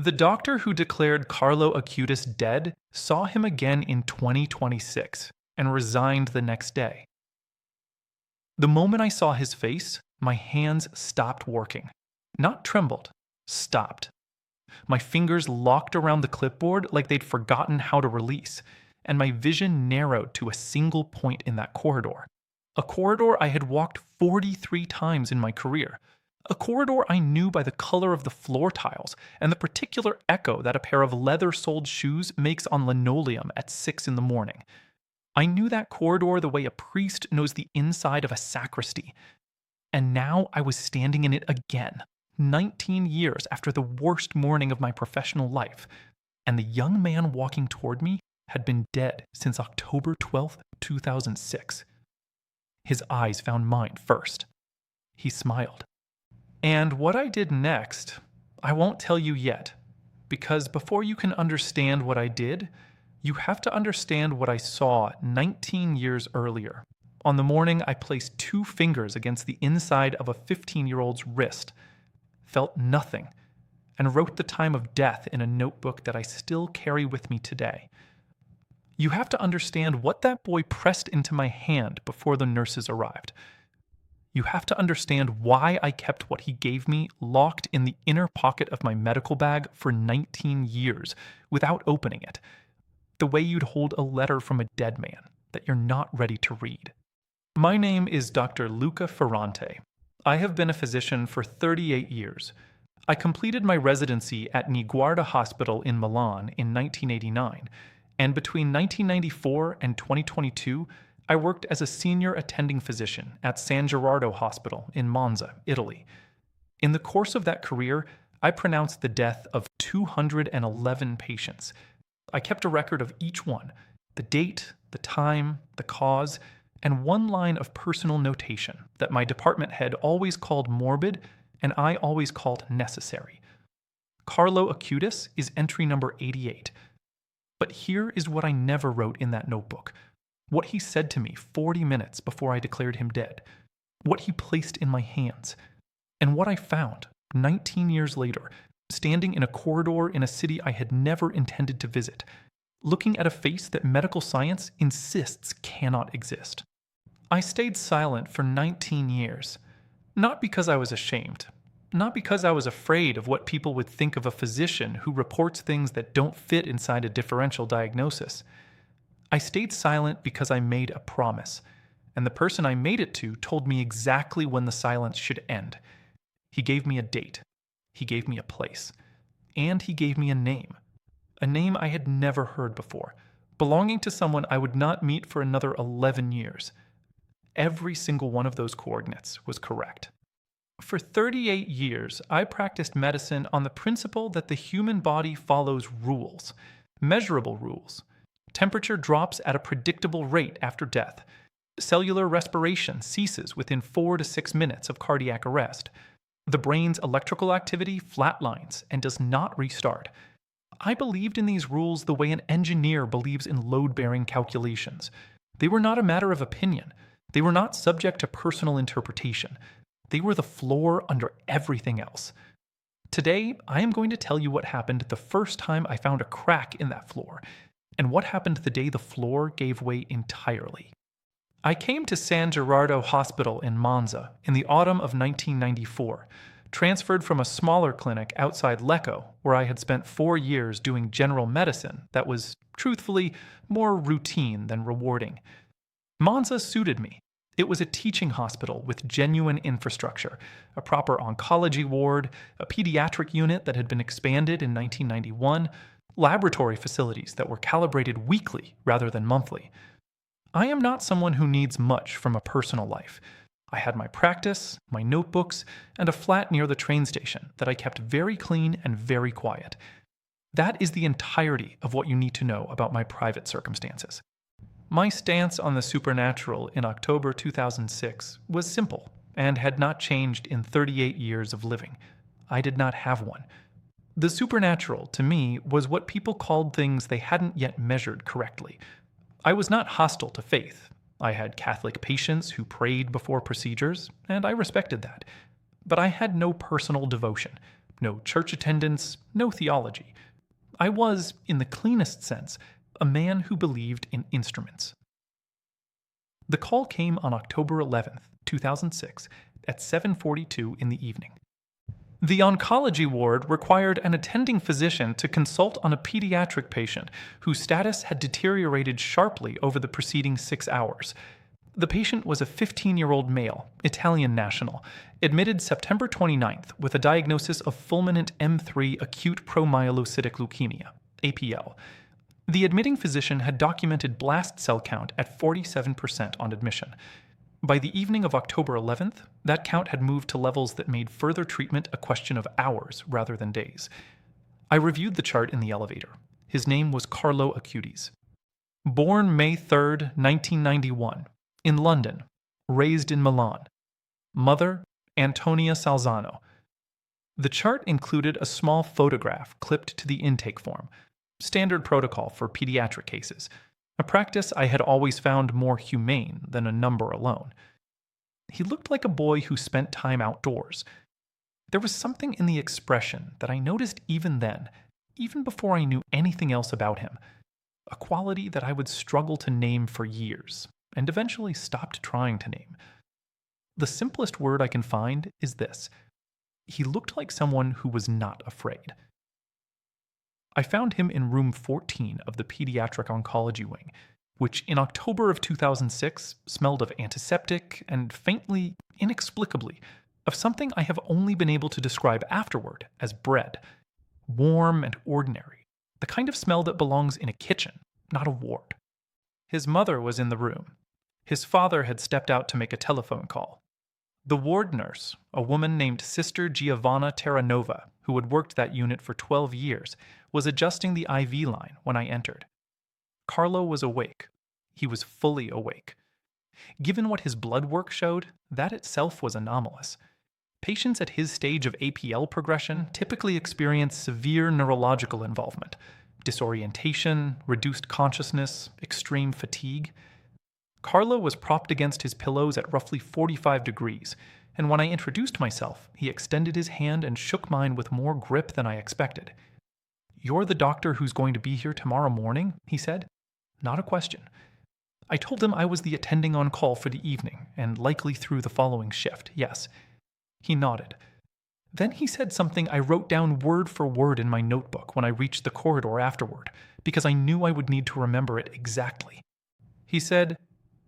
The doctor who declared Carlo Acutis dead saw him again in 2026 and resigned the next day. The moment I saw his face, my hands stopped working. Not trembled, stopped. My fingers locked around the clipboard like they'd forgotten how to release, and my vision narrowed to a single point in that corridor. A corridor I had walked 43 times in my career. A corridor I knew by the color of the floor tiles and the particular echo that a pair of leather-soled shoes makes on linoleum at 6 in the morning. I knew that corridor the way a priest knows the inside of a sacristy. And now I was standing in it again, 19 years after the worst morning of my professional life, and the young man walking toward me had been dead since October 12th, 2006. His eyes found mine first. He smiled. And what I did next, I won't tell you yet, because before you can understand what I did, you have to understand what I saw 19 years earlier, on the morning I placed 2 fingers against the inside of a 15-year-old's wrist, felt nothing, and wrote the time of death in a notebook that I still carry with me today. You have to understand what that boy pressed into my hand before the nurses arrived. You have to understand why I kept what he gave me locked in the inner pocket of my medical bag for 19 years without opening it, the way you'd hold a letter from a dead man that you're not ready to read. My name is Dr. Luca Ferrante. I have been a physician for 38 years. I completed my residency at Niguarda Hospital in Milan in 1989, and between 1994 and 2022, I worked as a senior attending physician at San Gerardo Hospital in Monza, Italy. In the course of that career, I pronounced the death of 211 patients. I kept a record of each one, the date, the time, the cause, and one line of personal notation that my department head always called morbid and I always called necessary. Carlo Acutis is entry number 88. But here is what I never wrote in that notebook. What he said to me 40 minutes before I declared him dead. What he placed in my hands. And what I found, 19 years later, standing in a corridor in a city I had never intended to visit, looking at a face that medical science insists cannot exist. I stayed silent for 19 years. Not because I was ashamed. Not because I was afraid of what people would think of a physician who reports things that don't fit inside a differential diagnosis. I stayed silent because I made a promise, and the person I made it to told me exactly when the silence should end. He gave me a date. He gave me a place. And he gave me a name. A name I had never heard before, belonging to someone I would not meet for another 11 years. Every single one of those coordinates was correct. For 38 years, I practiced medicine on the principle that the human body follows rules, measurable rules. Temperature drops at a predictable rate after death. Cellular respiration ceases within 4 to 6 minutes of cardiac arrest. The brain's electrical activity flatlines and does not restart. I believed in these rules the way an engineer believes in load-bearing calculations. They were not a matter of opinion. They were not subject to personal interpretation. They were the floor under everything else. Today, I am going to tell you what happened the first time I found a crack in that floor, and what happened the day the floor gave way entirely. I came to San Gerardo Hospital in Monza in the autumn of 1994, transferred from a smaller clinic outside Lecco, where I had spent 4 years doing general medicine that was, truthfully, more routine than rewarding. Monza suited me. It was a teaching hospital with genuine infrastructure, a proper oncology ward, a pediatric unit that had been expanded in 1991, laboratory facilities that were calibrated weekly rather than monthly. I am not someone who needs much from a personal life. I had my practice, my notebooks, and a flat near the train station that I kept very clean and very quiet. That is the entirety of what you need to know about my private circumstances. My stance on the supernatural in October 2006 was simple and had not changed in 38 years of living. I did not have one. The supernatural, to me, was what people called things they hadn't yet measured correctly. I was not hostile to faith. I had Catholic patients who prayed before procedures, and I respected that. But I had no personal devotion, no church attendance, no theology. I was, in the cleanest sense, a man who believed in instruments. The call came on October 11th, 2006, at 7:42 in the evening. The oncology ward required an attending physician to consult on a pediatric patient whose status had deteriorated sharply over the preceding 6 hours. The patient was a 15-year-old male, Italian national, admitted September 29th with a diagnosis of fulminant M3 acute promyelocytic leukemia, APL. The admitting physician had documented blast cell count at 47% on admission. By the evening of October 11th, that count had moved to levels that made further treatment a question of hours rather than days. I reviewed the chart in the elevator. His name was Carlo Acutis. Born May 3, 1991, in London, raised in Milan. Mother, Antonia Salzano. The chart included a small photograph clipped to the intake form, standard protocol for pediatric cases, a practice I had always found more humane than a number alone. He looked like a boy who spent time outdoors. There was something in the expression that I noticed even then, even before I knew anything else about him, a quality that I would struggle to name for years, and eventually stopped trying to name. The simplest word I can find is this: he looked like someone who was not afraid. I found him in room 14 of the pediatric oncology wing, which in October of 2006 smelled of antiseptic and faintly, inexplicably, of something I have only been able to describe afterward as bread. Warm and ordinary, the kind of smell that belongs in a kitchen, not a ward. His mother was in the room. His father had stepped out to make a telephone call. The ward nurse, a woman named Sister Giovanna Terranova, who had worked that unit for 12 years, was adjusting the IV line when I entered. Carlo was awake. He was fully awake. Given what his blood work showed, that itself was anomalous. Patients at his stage of APL progression typically experience severe neurological involvement, disorientation, reduced consciousness, extreme fatigue. Carlo was propped against his pillows at roughly 45 degrees, and when I introduced myself, he extended his hand and shook mine with more grip than I expected. "You're the doctor who's going to be here tomorrow morning?" he said. Not a question. I told him I was the attending on call for the evening, and likely through the following shift, yes. He nodded. Then he said something I wrote down word for word in my notebook when I reached the corridor afterward, because I knew I would need to remember it exactly. He said,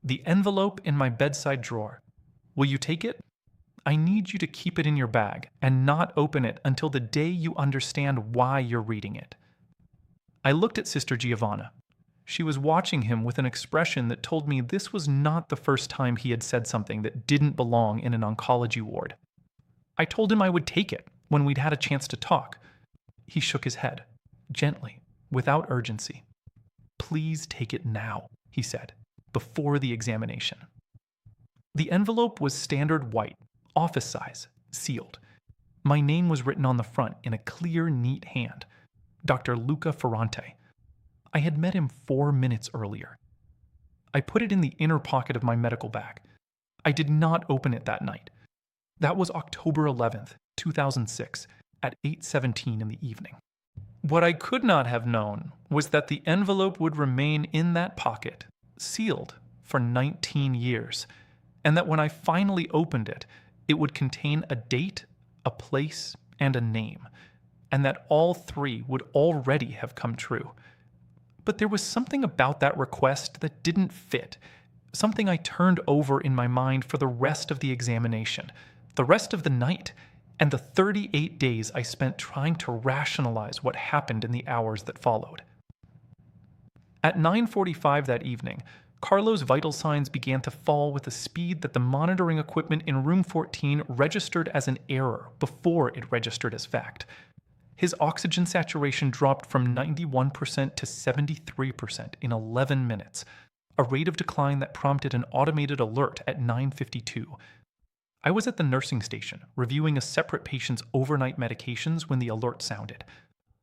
"The envelope in my bedside drawer. Will you take it? I need you to keep it in your bag and not open it until the day you understand why you're reading it." I looked at Sister Giovanna. She was watching him with an expression that told me this was not the first time he had said something that didn't belong in an oncology ward. I told him I would take it when we'd had a chance to talk. He shook his head, gently, without urgency. "Please take it now," he said, "before the examination." The envelope was standard white, office size, sealed. My name was written on the front in a clear, neat hand. Dr. Luca Ferrante. I had met him 4 minutes earlier. I put it in the inner pocket of my medical bag. I did not open it that night. That was October 11th, 2006, at 8:17 in the evening. What I could not have known was that the envelope would remain in that pocket, sealed, for 19 years, and that when I finally opened it, it would contain a date, a place, and a name, and that all three would already have come true. But there was something about that request that didn't fit, something I turned over in my mind for the rest of the examination, the rest of the night, and the 38 days I spent trying to rationalize what happened in the hours that followed. At 9:45 that evening, Carlo's vital signs began to fall with a speed that the monitoring equipment in room 14 registered as an error before it registered as fact. His oxygen saturation dropped from 91% to 73% in 11 minutes, a rate of decline that prompted an automated alert at 9:52. I was at the nursing station, reviewing a separate patient's overnight medications when the alert sounded.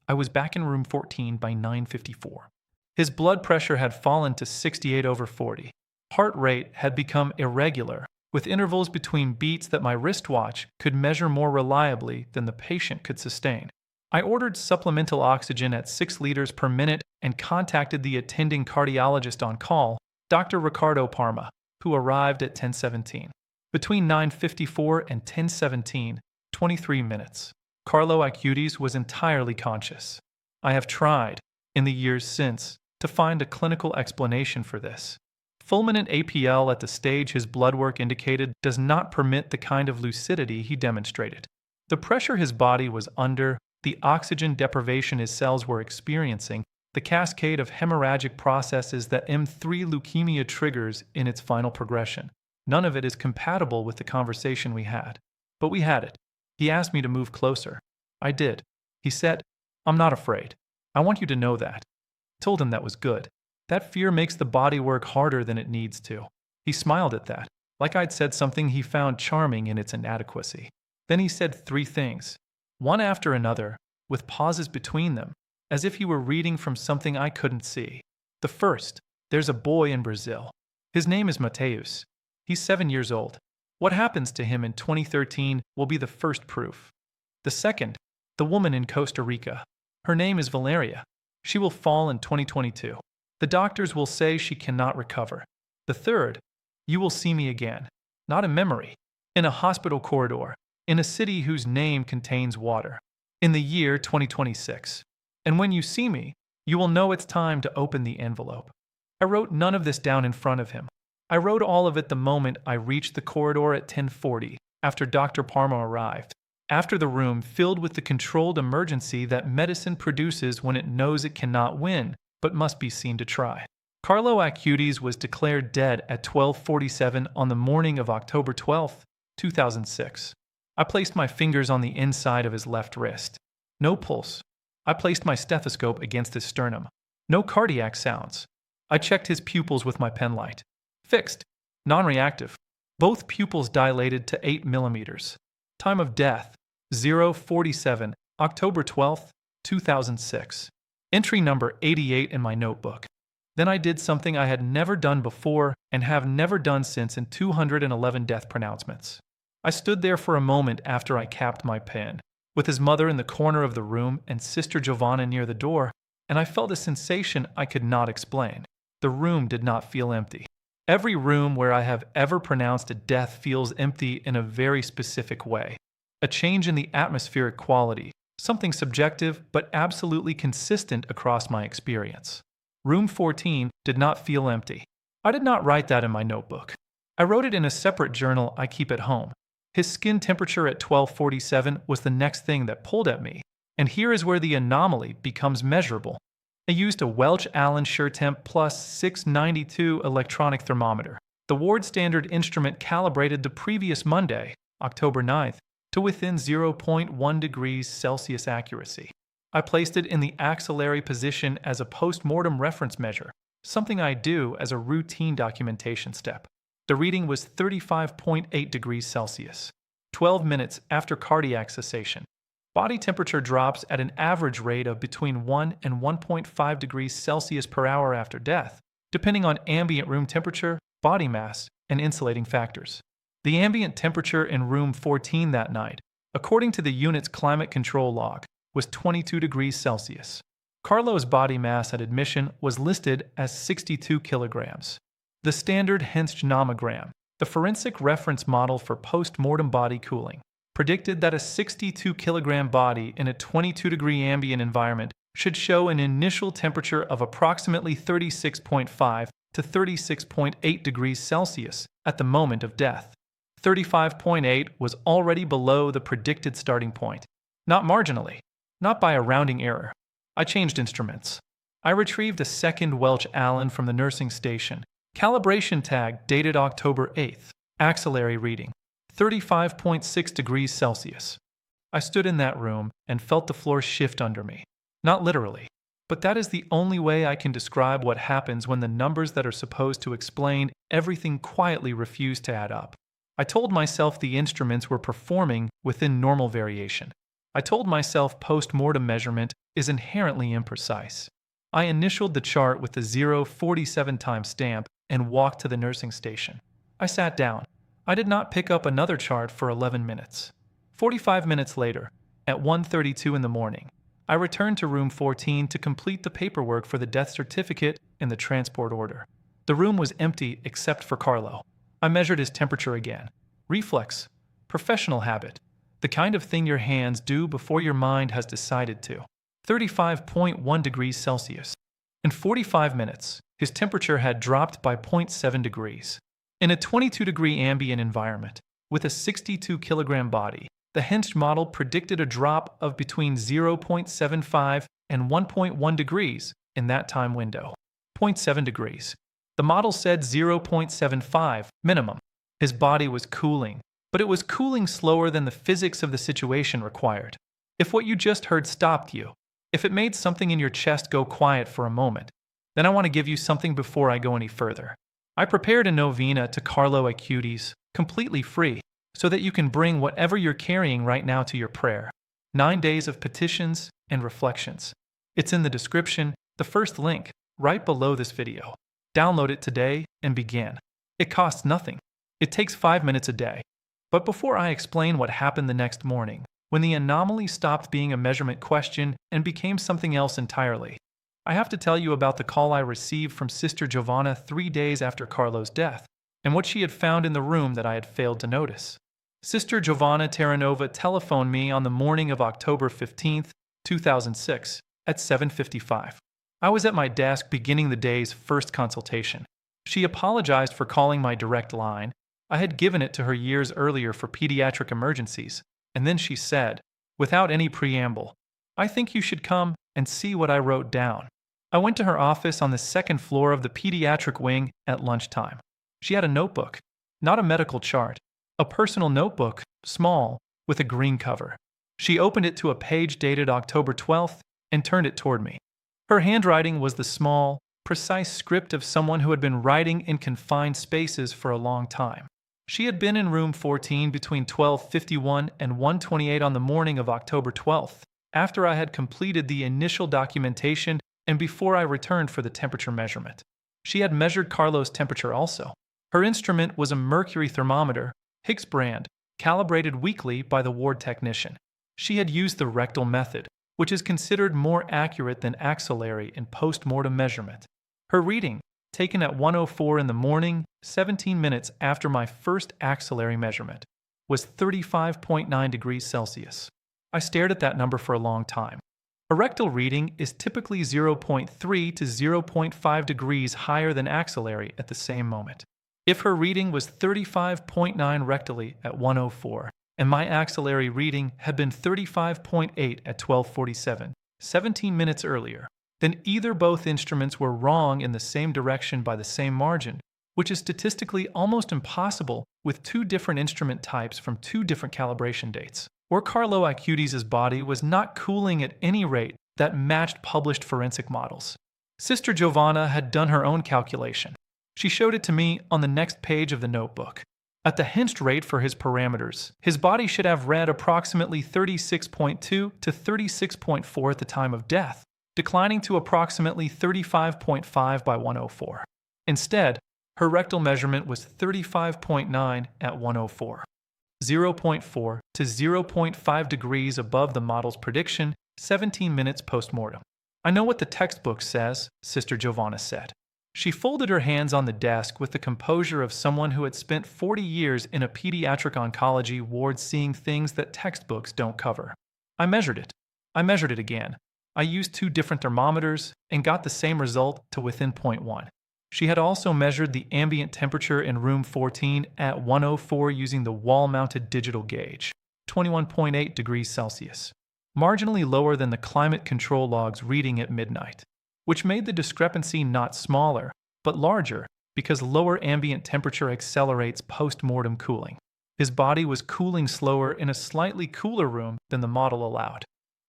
I was back in room 14 by 9:54. His blood pressure had fallen to 68/40. Heart rate had become irregular, with intervals between beats that my wristwatch could measure more reliably than the patient could sustain. I ordered supplemental oxygen at 6 liters per minute and contacted the attending cardiologist on call, Dr. Ricardo Parma, who arrived at 10:17. Between 9:54 and 10:17, 23 minutes, Carlo Acutis was entirely conscious. I have tried, in the years since, to find a clinical explanation for this. Fulminant APL at the stage his blood work indicated does not permit the kind of lucidity he demonstrated. The pressure his body was under, the oxygen deprivation his cells were experiencing, the cascade of hemorrhagic processes that M3 leukemia triggers in its final progression. None of it is compatible with the conversation we had. But we had it. He asked me to move closer. I did. He said, "I'm not afraid. I want you to know that." I told him that was good. That fear makes the body work harder than it needs to. He smiled at that, like I'd said something he found charming in its inadequacy. Then he said 3 things, one after another, with pauses between them, as if he were reading from something I couldn't see. The first, there's a boy in Brazil. His name is Mateus. He's 7 years old. What happens to him in 2013 will be the first proof. The second, the woman in Costa Rica. Her name is Valeria. She will fall in 2022. The doctors will say she cannot recover. The third, you will see me again, not in memory, in a hospital corridor, in a city whose name contains water, in the year 2026. And when you see me, you will know it's time to open the envelope. I wrote none of this down in front of him. I wrote all of it the moment I reached the corridor at 10:40, after Dr. Parma arrived, after the room filled with the controlled emergency that medicine produces when it knows it cannot win, but must be seen to try. Carlo Acutis was declared dead at 12:47 on the morning of October 12, 2006. I placed my fingers on the inside of his left wrist. No pulse. I placed my stethoscope against his sternum. No cardiac sounds. I checked his pupils with my penlight. Fixed. Non-reactive. Both pupils dilated to 8 millimeters. Time of death, 0:47, October 12, 2006. Entry number 88 in my notebook. Then I did something I had never done before and have never done since in 211 death pronouncements. I stood there for a moment after I capped my pen, with his mother in the corner of the room and Sister Giovanna near the door, and I felt a sensation I could not explain. The room did not feel empty. Every room where I have ever pronounced a death feels empty in a very specific way. A change in the atmospheric quality, something subjective but absolutely consistent across my experience. Room 14 did not feel empty. I did not write that in my notebook. I wrote it in a separate journal I keep at home. His skin temperature at 12:47 was the next thing that pulled at me, and here is where the anomaly becomes measurable. I used a Welch Allen SureTemp Plus 692 electronic thermometer. The Ward Standard instrument calibrated the previous Monday, October 9th, to within 0.1 degrees Celsius accuracy. I placed it in the axillary position as a post-mortem reference measure, something I do as a routine documentation step. The reading was 35.8 degrees Celsius, 12 minutes after cardiac cessation. Body temperature drops at an average rate of between 1 and 1.5 degrees Celsius per hour after death, depending on ambient room temperature, body mass, and insulating factors. The ambient temperature in room 14 that night, according to the unit's climate control log, was 22 degrees Celsius. Carlo's body mass at admission was listed as 62 kilograms. The standard Hensch nomogram, the forensic reference model for post-mortem body cooling, predicted that a 62-kilogram body in a 22-degree ambient environment should show an initial temperature of approximately 36.5 to 36.8 degrees Celsius at the moment of death. 35.8 was already below the predicted starting point, not marginally, not by a rounding error. I changed instruments. I retrieved a second Welch Allen from the nursing station. Calibration tag dated October 8th. Axillary reading, 35.6 degrees Celsius. I stood in that room and felt the floor shift under me. Not literally, but that is the only way I can describe what happens when the numbers that are supposed to explain everything quietly refuse to add up. I told myself the instruments were performing within normal variation. I told myself post-mortem measurement is inherently imprecise. I initialed the chart with the 0:47 time stamp and walked to the nursing station. I sat down. I did not pick up another chart for 11 minutes. 45 minutes later, at 1:32 in the morning, I returned to room 14 to complete the paperwork for the death certificate and the transport order. The room was empty except for Carlo. I measured his temperature again. Reflex. Professional habit. The kind of thing your hands do before your mind has decided to. 35.1 degrees Celsius. In 45 minutes, his temperature had dropped by 0.7 degrees. In a 22-degree ambient environment, with a 62-kilogram body, the hinged model predicted a drop of between 0.75 and 1.1 degrees in that time window. 0.7 degrees. The model said 0.75 minimum. His body was cooling, but it was cooling slower than the physics of the situation required. If what you just heard stopped you, if it made something in your chest go quiet for a moment, then I want to give you something before I go any further. I prepared a novena to Carlo Acutis, completely free, so that you can bring whatever you're carrying right now to your prayer. 9 days of petitions and reflections. It's in the description, the first link, right below this video. Download it today and begin. It costs nothing. It takes 5 minutes a day. But before I explain what happened the next morning, when the anomaly stopped being a measurement question and became something else entirely, I have to tell you about the call I received from Sister Giovanna 3 days after Carlo's death, and what she had found in the room that I had failed to notice. Sister Giovanna Terranova telephoned me on the morning of October 15, 2006, at 7:55. I was at my desk beginning the day's first consultation. She apologized for calling my direct line. I had given it to her years earlier for pediatric emergencies, and then she said, without any preamble, "I think you should come and see what I wrote down." I went to her office on the second floor of the pediatric wing at lunchtime. She had a notebook, not a medical chart, a personal notebook, small, with a green cover. She opened it to a page dated October 12th and turned it toward me. Her handwriting was the small, precise script of someone who had been writing in confined spaces for a long time. She had been in room 14 between 12:51 and 1:28 on the morning of October 12th, after I had completed the initial documentation and before I returned for the temperature measurement. She had measured Carlo's temperature also. Her instrument was a mercury thermometer, Higgs brand, calibrated weekly by the ward technician. She had used the rectal method, which is considered more accurate than axillary in post-mortem measurement. Her reading, taken at 1:04 in the morning, 17 minutes after my first axillary measurement, was 35.9 degrees Celsius. I stared at that number for a long time. A rectal reading is typically 0.3 to 0.5 degrees higher than axillary at the same moment. If her reading was 35.9 rectally at 1:04, and my axillary reading had been 35.8 at 12:47, 17 minutes earlier, then either both instruments were wrong in the same direction by the same margin, which is statistically almost impossible with two different instrument types from two different calibration dates, or Carlo Acutis' body was not cooling at any rate that matched published forensic models. Sister Giovanna had done her own calculation. She showed it to me on the next page of the notebook. At the hinged rate for his parameters, his body should have read approximately 36.2 to 36.4 at the time of death, declining to approximately 35.5 by 1:04. Instead, her rectal measurement was 35.9 at 1:04. 0.4 to 0.5 degrees above the model's prediction, 17 minutes post-mortem. "I know what the textbook says," Sister Giovanna said. She folded her hands on the desk with the composure of someone who had spent 40 years in a pediatric oncology ward seeing things that textbooks don't cover. I measured it. I measured it again. I used 2 different thermometers and got the same result to within 0.1. She had also measured the ambient temperature in room 14 at 1:04 using the wall-mounted digital gauge, 21.8 degrees Celsius, marginally lower than the climate control log's reading at midnight, which made the discrepancy not smaller, but larger because lower ambient temperature accelerates post-mortem cooling. His body was cooling slower in a slightly cooler room than the model allowed.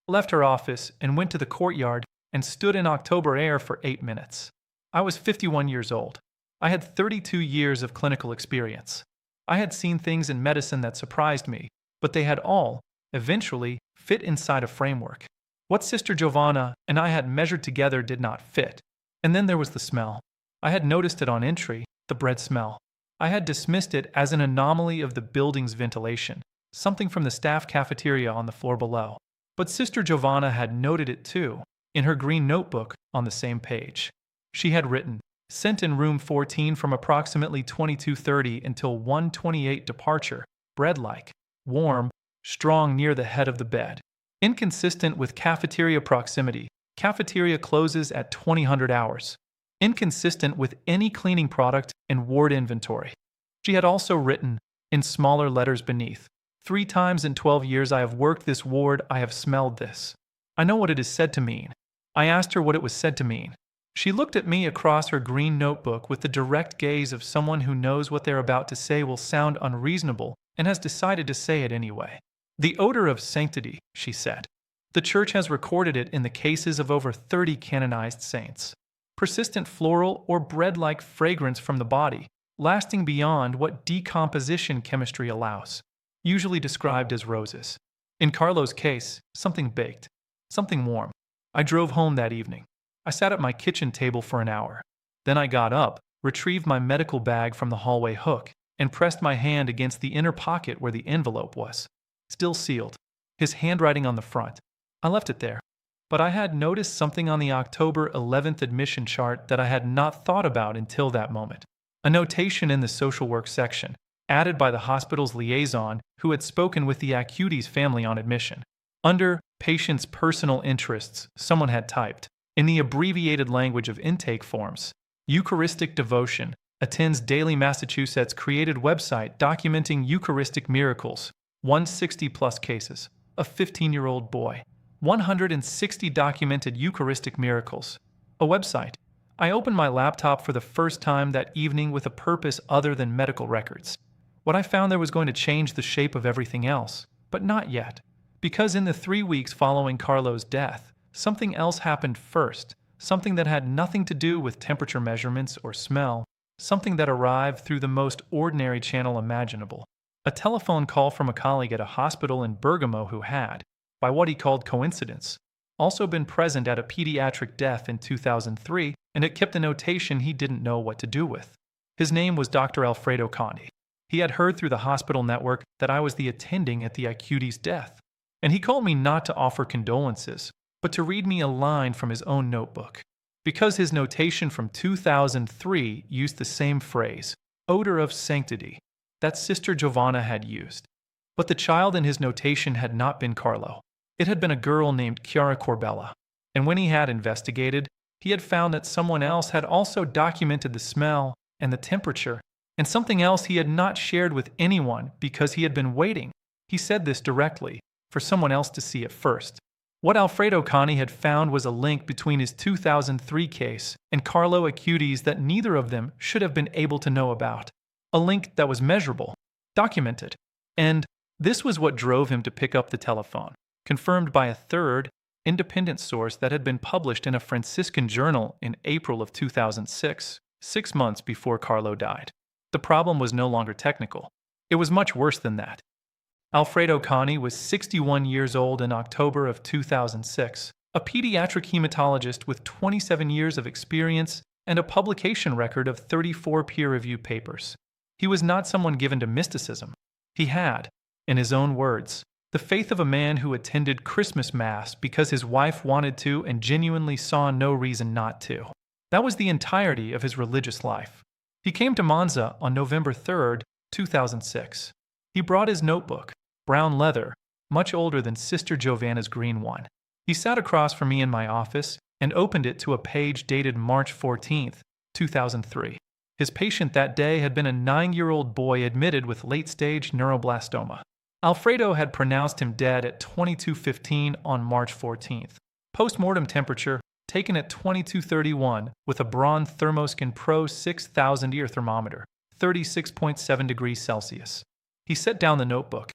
I left her office and went to the courtyard and stood in October air for 8 minutes. I was 51 years old. I had 32 years of clinical experience. I had seen things in medicine that surprised me, but they had all, eventually, fit inside a framework. What Sister Giovanna and I had measured together did not fit. And then there was the smell. I had noticed it on entry, the bread smell. I had dismissed it as an anomaly of the building's ventilation, something from the staff cafeteria on the floor below. But Sister Giovanna had noted it too, in her green notebook on the same page. She had written, "Sent in room 14 from approximately 22:30 until 1:28 departure, bread-like, warm, strong near the head of the bed. Inconsistent with cafeteria proximity, cafeteria closes at 2000 hours. Inconsistent with any cleaning product and ward inventory." She had also written, in smaller letters beneath, "3 times in 12 years I have worked this ward, I have smelled this. I know what it is said to mean." I asked her what it was said to mean. She looked at me across her green notebook with the direct gaze of someone who knows what they're about to say will sound unreasonable and has decided to say it anyway. "The odor of sanctity," she said. "The Church has recorded it in the cases of over 30 canonized saints. Persistent floral or bread-like fragrance from the body, lasting beyond what decomposition chemistry allows, usually described as roses. In Carlo's case, something baked, something warm." I drove home that evening. I sat at my kitchen table for an hour. Then I got up, retrieved my medical bag from the hallway hook, and pressed my hand against the inner pocket where the envelope was. Still sealed. His handwriting on the front. I left it there. But I had noticed something on the October 11th admission chart that I had not thought about until that moment. A notation in the social work section, added by the hospital's liaison who had spoken with the Acutis family on admission. Under patient's personal interests, someone had typed, in the abbreviated language of intake forms, "Eucharistic devotion, attends daily Massachusetts created website documenting Eucharistic miracles, 160+ cases, a 15-year-old boy, 160 documented Eucharistic miracles." A website. I opened my laptop for the first time that evening with a purpose other than medical records. What I found there was going to change the shape of everything else, but not yet. Because in the 3 weeks following Carlo's death, something else happened first, something that had nothing to do with temperature measurements or smell, something that arrived through the most ordinary channel imaginable. A telephone call from a colleague at a hospital in Bergamo who had, by what he called coincidence, also been present at a pediatric death in 2003, and it kept a notation he didn't know what to do with. His name was Dr. Alfredo Conti. He had heard through the hospital network that I was the attending at the Acutis' death, and he called me not to offer condolences, but to read me a line from his own notebook. Because his notation from 2003 used the same phrase, odor of sanctity, that Sister Giovanna had used. But the child in his notation had not been Carlo. It had been a girl named Chiara Corbella, and when he had investigated, he had found that someone else had also documented the smell and the temperature, and something else he had not shared with anyone because he had been waiting, he said this directly, for someone else to see it first. What Alfredo Conti had found was a link between his 2003 case and Carlo Acutis that neither of them should have been able to know about. A link that was measurable, documented, and this was what drove him to pick up the telephone, confirmed by a third, independent source that had been published in a Franciscan journal in April of 2006, 6 months before Carlo died. The problem was no longer technical. It was much worse than that. Alfredo Conti was 61 years old in October of 2006, a pediatric hematologist with 27 years of experience and a publication record of 34 peer-reviewed papers. He was not someone given to mysticism. He had, in his own words, the faith of a man who attended Christmas Mass because his wife wanted to and genuinely saw no reason not to. That was the entirety of his religious life. He came to Monza on November 3, 2006. He brought his notebook, brown leather, much older than Sister Giovanna's green one. He sat across from me in my office and opened it to a page dated March 14, 2003. His patient that day had been a 9-year-old boy admitted with late-stage neuroblastoma. Alfredo had pronounced him dead at 22:15 on March 14th. Post-mortem temperature taken at 22:31 with a Braun Thermoscan Pro 6000 ear thermometer, 36.7 degrees Celsius. He set down the notebook.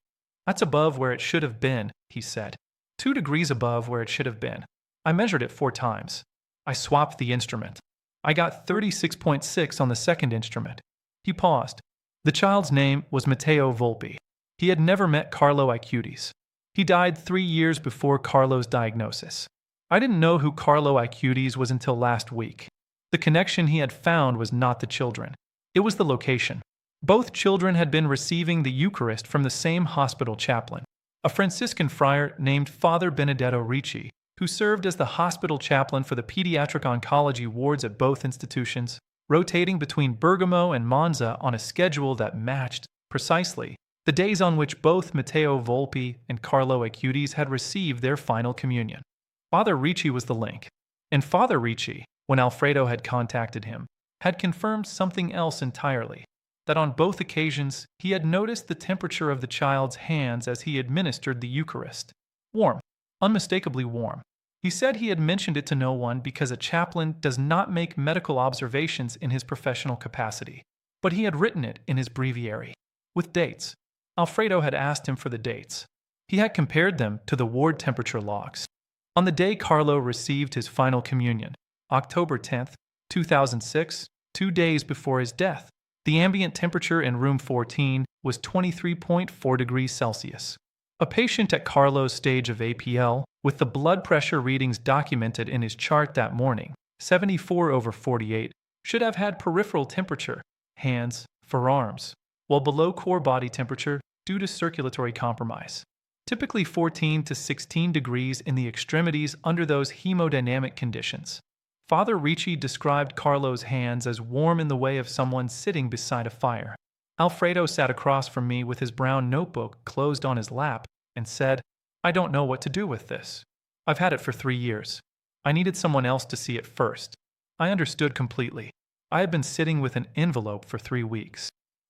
"That's above where it should have been," he said. 2 degrees above where it should have been. I measured it 4 times. I swapped the instrument. I got 36.6 on the second instrument. He paused. The child's name was Matteo Volpi. He had never met Carlo Acutis. He died 3 years before Carlo's diagnosis. I didn't know who Carlo Acutis was until last week. The connection he had found was not the children. It was the location. Both children had been receiving the Eucharist from the same hospital chaplain, a Franciscan friar named Father Benedetto Ricci, who served as the hospital chaplain for the pediatric oncology wards at both institutions, rotating between Bergamo and Monza on a schedule that matched, precisely, the days on which both Matteo Volpi and Carlo Acutis had received their final communion. Father Ricci was the link, and Father Ricci, when Alfredo had contacted him, had confirmed something else entirely, that on both occasions he had noticed the temperature of the child's hands as he administered the Eucharist. Warm, unmistakably warm. He said he had mentioned it to no one because a chaplain does not make medical observations in his professional capacity, but he had written it in his breviary, with dates. Alfredo had asked him for the dates. He had compared them to the ward temperature logs. On the day Carlo received his final communion, October 10th, 2006, 2 days before his death, the ambient temperature in room 14 was 23.4 degrees Celsius. A patient at Carlo's stage of APL, with the blood pressure readings documented in his chart that morning, 74/48, should have had peripheral temperature, hands, forearms, while below core body temperature due to circulatory compromise. Typically 14 to 16 degrees in the extremities under those hemodynamic conditions. Father Ricci described Carlo's hands as warm in the way of someone sitting beside a fire. Alfredo sat across from me with his brown notebook closed on his lap and said, "I don't know what to do with this. I've had it for 3 years. I needed someone else to see it first." I understood completely. I had been sitting with an envelope for 3 weeks.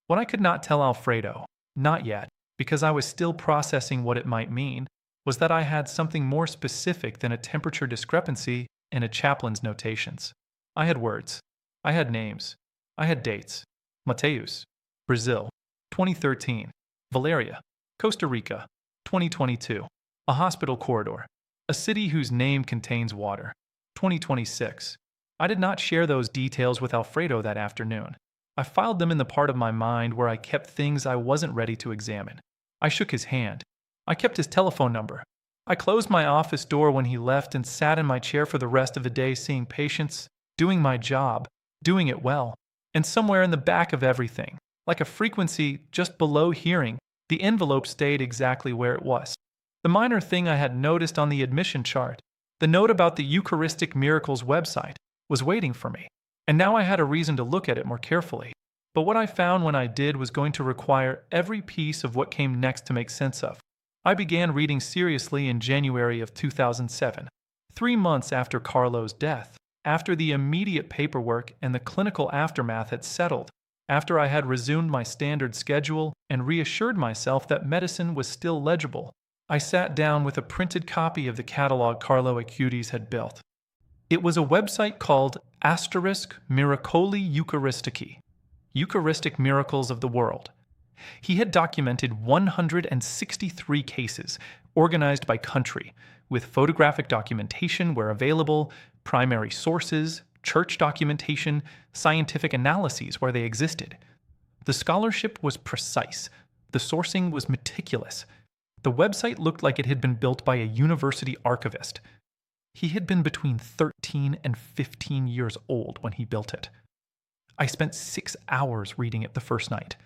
What I could not tell Alfredo, not yet, because I was still processing what it might mean, was that I had something more specific than a temperature discrepancy in a chaplain's notations. I had words. I had names. I had dates. Mateus, Brazil, 2013. Valeria, Costa Rica, 2022. A hospital corridor. A city whose name contains water, 2026. I did not share those details with Alfredo that afternoon. I filed them in the part of my mind where I kept things I wasn't ready to examine. I shook his hand. I kept his telephone number. I closed my office door when he left and sat in my chair for the rest of the day seeing patients, doing my job, doing it well. And somewhere in the back of everything, like a frequency just below hearing, the envelope stayed exactly where it was. The minor thing I had noticed on the admission chart, the note about the Eucharistic Miracles website, was waiting for me. And now I had a reason to look at it more carefully. But what I found when I did was going to require every piece of what came next to make sense of. I began reading seriously in January of 2007, 3 months after Carlo's death, after the immediate paperwork and the clinical aftermath had settled, after I had resumed my standard schedule and reassured myself that medicine was still legible. I sat down with a printed copy of the catalog Carlo Acutis had built. It was a website called *Miracoli Eucharistici, Eucharistic Miracles of the World. He had documented 163 cases, organized by country, with photographic documentation where available, primary sources, church documentation, scientific analyses where they existed. The scholarship was precise. The sourcing was meticulous. The website looked like it had been built by a university archivist. He had been between 13 and 15 years old when he built it. I spent 6 hours reading it the first night.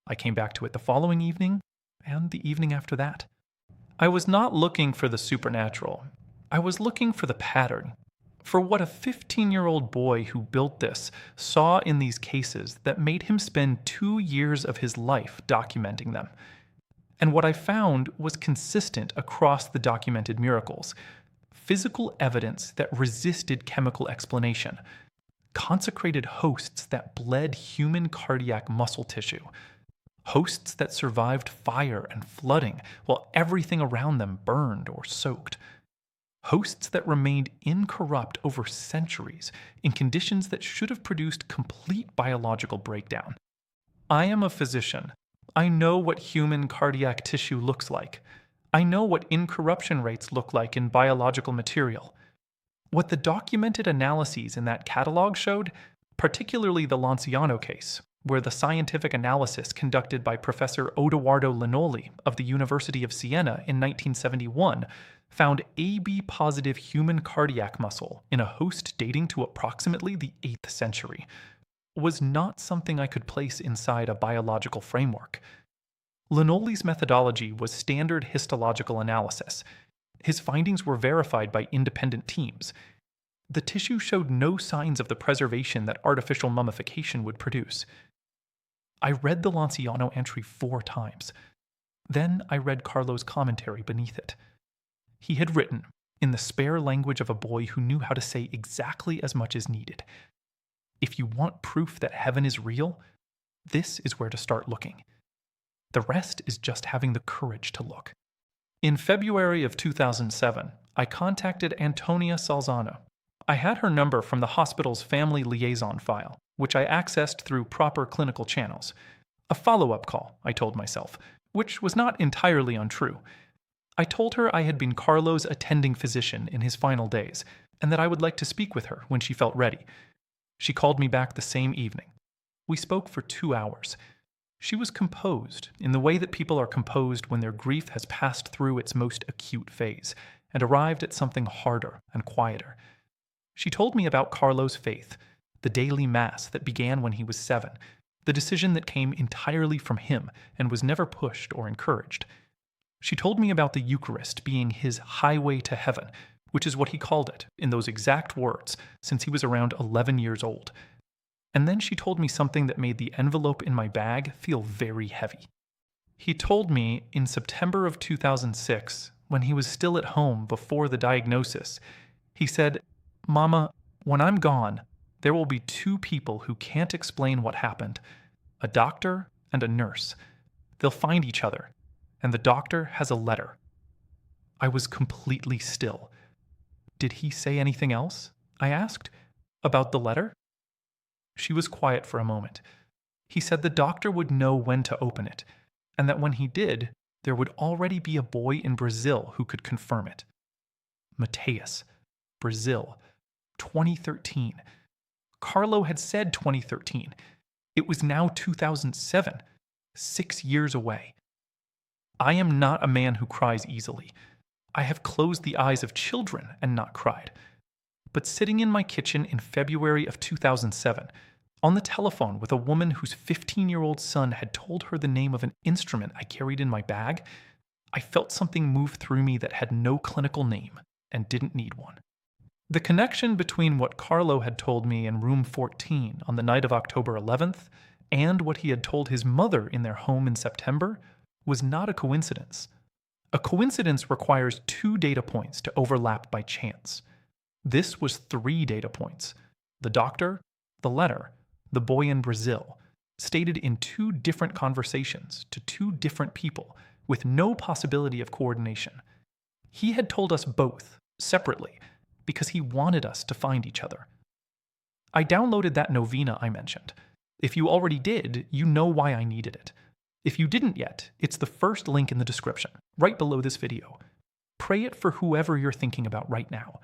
I came back to it the following evening, and the evening after that. I was not looking for the supernatural. I was looking for the pattern, for what a 15-year-old boy who built this saw in these cases that made him spend 2 years of his life documenting them. And what I found was consistent across the documented miracles. Physical evidence that resisted chemical explanation. Consecrated hosts that bled human cardiac muscle tissue. Hosts that survived fire and flooding while everything around them burned or soaked. Hosts that remained incorrupt over centuries in conditions that should have produced complete biological breakdown. I am a physician. I know what human cardiac tissue looks like. I know what incorruption rates look like in biological material. What the documented analyses in that catalog showed, particularly the Lanciano case, where the scientific analysis conducted by Professor Odoardo Linoli of the University of Siena in 1971 found AB-positive human cardiac muscle in a host dating to approximately the 8th century. was not something I could place inside a biological framework. Linoli's methodology was standard histological analysis. His findings were verified by independent teams. The tissue showed no signs of the preservation that artificial mummification would produce. I read the Lanciano entry 4 times. Then I read Carlo's commentary beneath it. He had written, in the spare language of a boy who knew how to say exactly as much as needed, "If you want proof that heaven is real, this is where to start looking. The rest is just having the courage to look." In February of 2007, I contacted Antonia Salzano. I had her number from the hospital's family liaison file, which I accessed through proper clinical channels. A follow-up call, I told myself, which was not entirely untrue. I told her I had been Carlo's attending physician in his final days, and that I would like to speak with her when she felt ready. She called me back the same evening. We spoke for 2 hours. She was composed in the way that people are composed when their grief has passed through its most acute phase and arrived at something harder and quieter. She told me about Carlo's faith, the daily mass that began when he was 7, the decision that came entirely from him and was never pushed or encouraged. She told me about the Eucharist being his highway to heaven, which is what he called it in those exact words since he was around 11 years old. And then she told me something that made the envelope in my bag feel very heavy. He told me in September of 2006, when he was still at home before the diagnosis, he said, "Mama, when I'm gone, there will be 2 people who can't explain what happened, a doctor and a nurse. They'll find each other, and the doctor has a letter." I was completely still. "Did he say anything else?" I asked. "About the letter?" She was quiet for a moment. He said the doctor would know when to open it, and that when he did, there would already be a boy in Brazil who could confirm it. Mateus, Brazil, 2013. Carlo had said 2013. It was now 2007, 6 years away. I am not a man who cries easily. I have closed the eyes of children and not cried. But sitting in my kitchen in February of 2007, on the telephone with a woman whose 15-year-old son had told her the name of an instrument I carried in my bag, I felt something move through me that had no clinical name and didn't need one. The connection between what Carlo had told me in room 14 on the night of October 11th and what he had told his mother in their home in September was not a coincidence. A coincidence requires 2 data points to overlap by chance. This was 3 data points: the doctor, the letter, the boy in Brazil, stated in 2 different conversations to 2 different people with no possibility of coordination. He had told us both, separately, because he wanted us to find each other. I downloaded that novena I mentioned. If you already did, you know why I needed it. If you didn't yet, it's the first link in the description, right below this video. Pray it for whoever you're thinking about right now.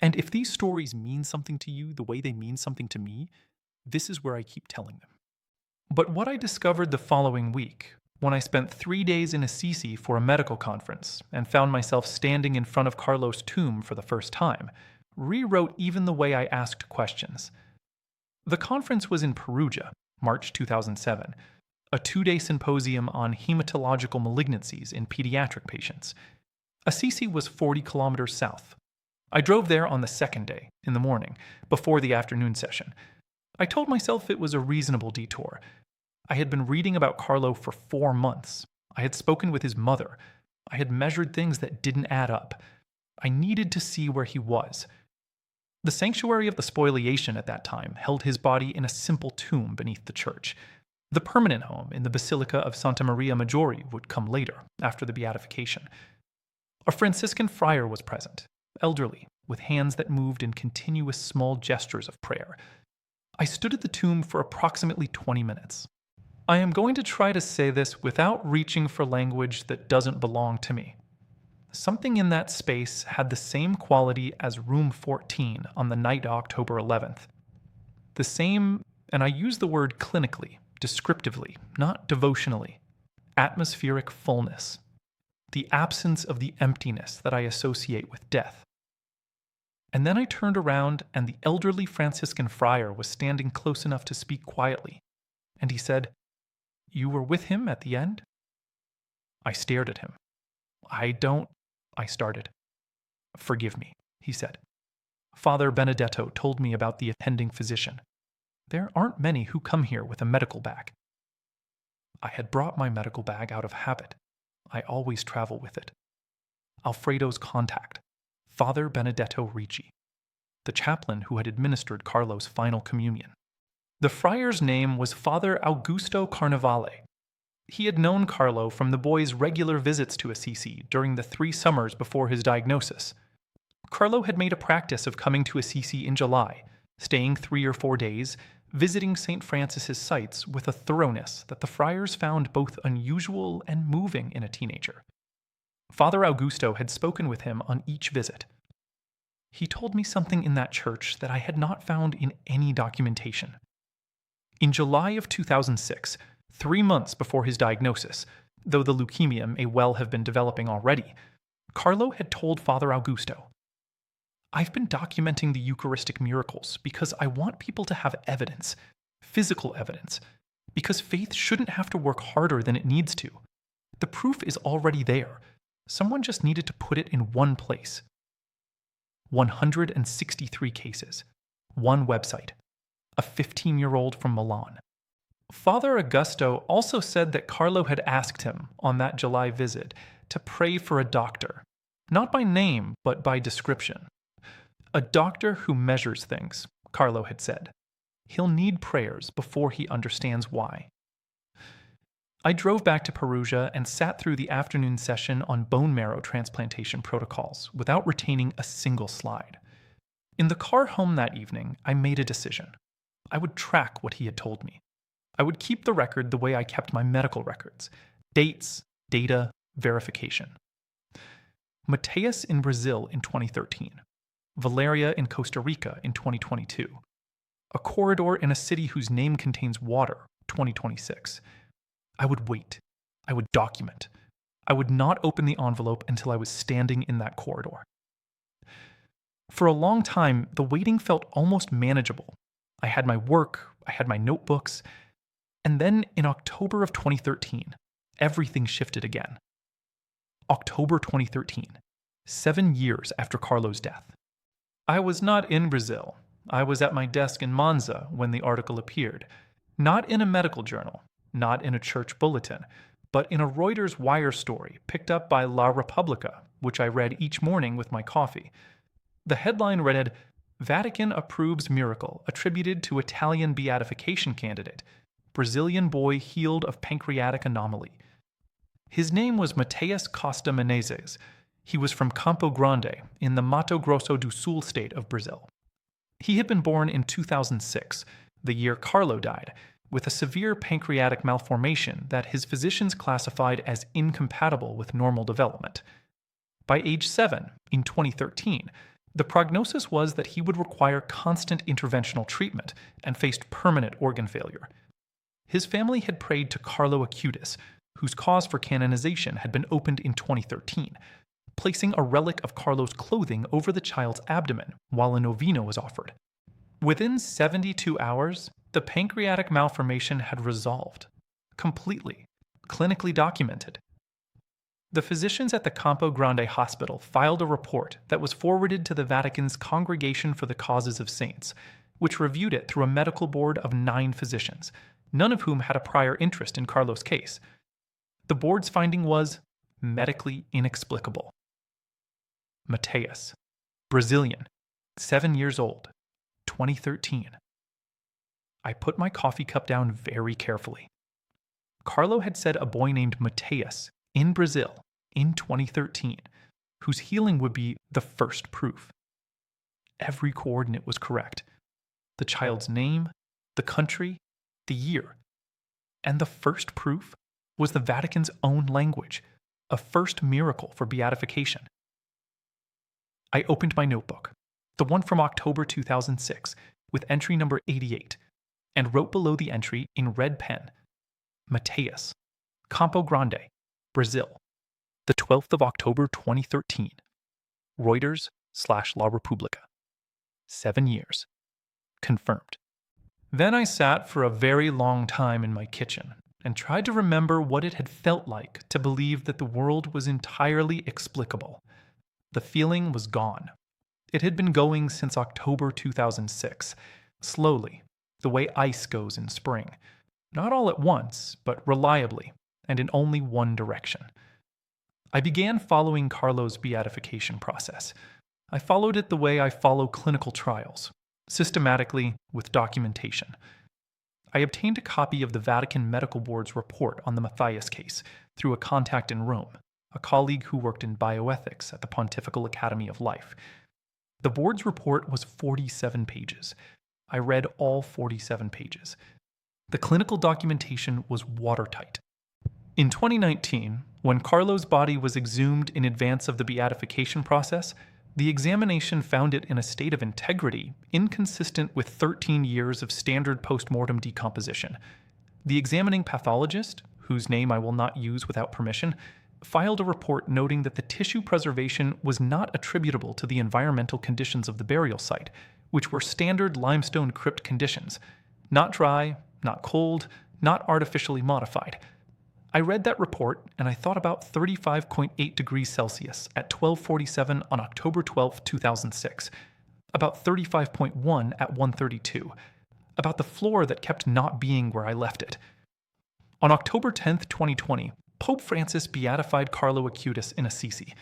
And if these stories mean something to you the way they mean something to me, this is where I keep telling them. But what I discovered the following week, when I spent 3 days in Assisi for a medical conference and found myself standing in front of Carlo's tomb for the first time, rewrote even the way I asked questions. The conference was in Perugia, March 2007, a 2-day symposium on hematological malignancies in pediatric patients. Assisi was 40 kilometers south. I drove there on the 2nd day, in the morning, before the afternoon session. I told myself it was a reasonable detour. I had been reading about Carlo for 4 months. I had spoken with his mother. I had measured things that didn't add up. I needed to see where he was. The sanctuary of the spoliation at that time held his body in a simple tomb beneath the church. The permanent home in the Basilica of Santa Maria Maggiore would come later, after the beatification. A Franciscan friar was present, elderly, with hands that moved in continuous small gestures of prayer. I stood at the tomb for approximately 20 minutes. I am going to try to say this without reaching for language that doesn't belong to me. Something in that space had the same quality as room 14 on the night of October 11th. The same, and I use the word clinically, descriptively, not devotionally, atmospheric fullness. The absence of the emptiness that I associate with death. And then I turned around, and the elderly Franciscan friar was standing close enough to speak quietly. And he said, "You were with him at the end?" I stared at him. I started. "Forgive me," he said. "Father Benedetto told me about the attending physician. There aren't many who come here with a medical bag." I had brought my medical bag out of habit. I always travel with it. Alfredo's contact, Father Benedetto Ricci, the chaplain who had administered Carlo's final communion. The friar's name was Father Augusto Carnevale. He had known Carlo from the boy's regular visits to Assisi during the 3 summers before his diagnosis. Carlo had made a practice of coming to Assisi in July, staying 3 or 4 days, visiting St. Francis's sites with a thoroughness that the friars found both unusual and moving in a teenager. Father Augusto had spoken with him on each visit. He told me something in that church that I had not found in any documentation. In July of 2006, 3 months before his diagnosis, though the leukemia may well have been developing already, Carlo had told Father Augusto, "I've been documenting the Eucharistic miracles because I want people to have evidence, physical evidence, because faith shouldn't have to work harder than it needs to. The proof is already there. Someone just needed to put it in one place." 163 cases, 1 website, a 15-year-old from Milan. Father Augusto also said that Carlo had asked him on that July visit to pray for a doctor, not by name but by description. A doctor who measures things, Carlo had said. He'll need prayers before he understands why. I drove back to Perugia and sat through the afternoon session on bone marrow transplantation protocols without retaining a single slide. In the car home that evening, I made a decision. I would track what he had told me. I would keep the record the way I kept my medical records: dates, data, verification. Mateus in Brazil in 2013. Valeria in Costa Rica in 2022. A corridor in a city whose name contains water, 2026. I would wait. I would document. I would not open the envelope until I was standing in that corridor. For a long time, the waiting felt almost manageable. I had my work, I had my notebooks, and then in October of 2013, everything shifted again. October 2013, 7 years after Carlo's death. I was not in Brazil. I was at my desk in Monza when the article appeared, not in a medical journal, not in a church bulletin, but in a Reuters wire story picked up by La Repubblica, which I read each morning with my coffee. The headline read, "Vatican approves miracle attributed to Italian beatification candidate. Brazilian boy healed of pancreatic anomaly." His name was Mateus Costa Menezes. He was from Campo Grande in the Mato Grosso do Sul state of Brazil. He had been born in 2006, the year Carlo died, with a severe pancreatic malformation that his physicians classified as incompatible with normal development. By age 7, in 2013, the prognosis was that he would require constant interventional treatment and faced permanent organ failure. His family had prayed to Carlo Acutis, whose cause for canonization had been opened in 2013, placing a relic of Carlo's clothing over the child's abdomen while a novena was offered. Within 72 hours, the pancreatic malformation had resolved, completely, clinically documented. The physicians at the Campo Grande Hospital filed a report that was forwarded to the Vatican's Congregation for the Causes of Saints, which reviewed it through a medical board of 9 physicians, none of whom had a prior interest in Carlo's case. The board's finding was medically inexplicable. Mateus, Brazilian, 7 years old, 2013. I put my coffee cup down very carefully. Carlo had said a boy named Mateus in Brazil in 2013, whose healing would be the first proof. Every coordinate was correct. The child's name, the country, the year. And the first proof was the Vatican's own language, a first miracle for beatification. I opened my notebook, the one from October 2006, with entry number 88, and wrote below the entry in red pen, Mateus, Campo Grande, Brazil, the 12th of October 2013, Reuters/La Repubblica. 7 years. Confirmed. Then I sat for a very long time in my kitchen and tried to remember what it had felt like to believe that the world was entirely explicable. The feeling was gone. It had been going since October 2006, slowly, the way ice goes in spring. Not all at once, but reliably, and in only one direction. I began following Carlo's beatification process. I followed it the way I follow clinical trials, systematically with documentation. I obtained a copy of the Vatican Medical Board's report on the Matthias case through a contact in Rome, a colleague who worked in bioethics at the Pontifical Academy of Life. The board's report was 47 pages. I read all 47 pages. The clinical documentation was watertight. In 2019, when Carlo's body was exhumed in advance of the beatification process, the examination found it in a state of integrity inconsistent with 13 years of standard postmortem decomposition. The examining pathologist, whose name I will not use without permission, filed a report noting that the tissue preservation was not attributable to the environmental conditions of the burial site, which were standard limestone crypt conditions, not dry, not cold, not artificially modified. I read that report and I thought about 35.8 degrees Celsius at 12:47 on October 12, 2006, about 35.1 at 1:32, about the floor that kept not being where I left it. On October 10, 2020, Pope Francis beatified Carlo Acutis in Assisi.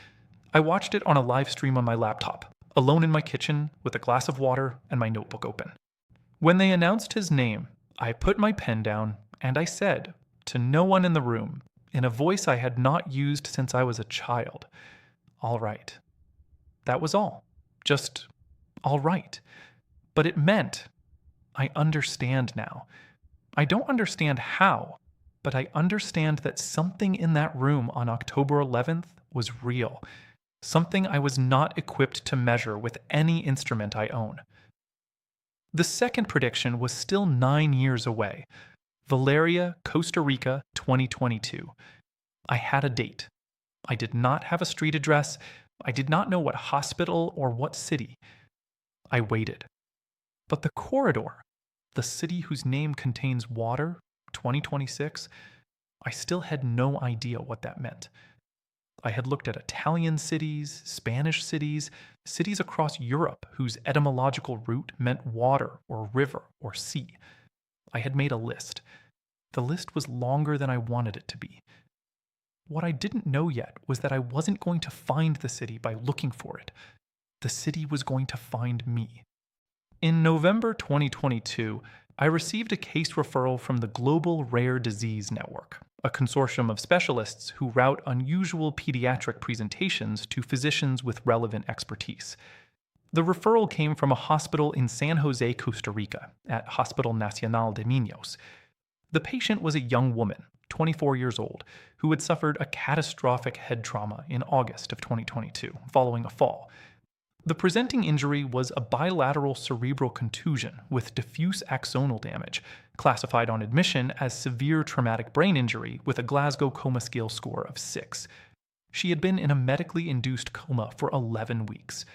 I watched it on a live stream on my laptop, alone in my kitchen with a glass of water and my notebook open. When they announced his name, I put my pen down and I said, to no one in the room, in a voice I had not used since I was a child, "All right." That was all. Just, all right. But it meant, I understand now. I don't understand how, but I understand that something in that room on October 11th was real. Something I was not equipped to measure with any instrument I own. The second prediction was still 9 years away. Valeria, Costa Rica, 2022. I had a date. I did not have a street address. I did not know what hospital or what city. I waited. But the corridor, the city whose name contains water, 2026, I still had no idea what that meant. I had looked at Italian cities, Spanish cities, cities across Europe whose etymological root meant water or river or sea. I had made a list. The list was longer than I wanted it to be. What I didn't know yet was that I wasn't going to find the city by looking for it. The city was going to find me. In November 2022, I received a case referral from the Global Rare Disease Network, a consortium of specialists who route unusual pediatric presentations to physicians with relevant expertise. The referral came from a hospital in San Jose, Costa Rica, at Hospital Nacional de Niños. The patient was a young woman, 24 years old, who had suffered a catastrophic head trauma in August of 2022 following a fall. The presenting injury was a bilateral cerebral contusion with diffuse axonal damage, classified on admission as severe traumatic brain injury with a Glasgow Coma Scale score of 6. She had been in a medically induced coma for 11 weeks.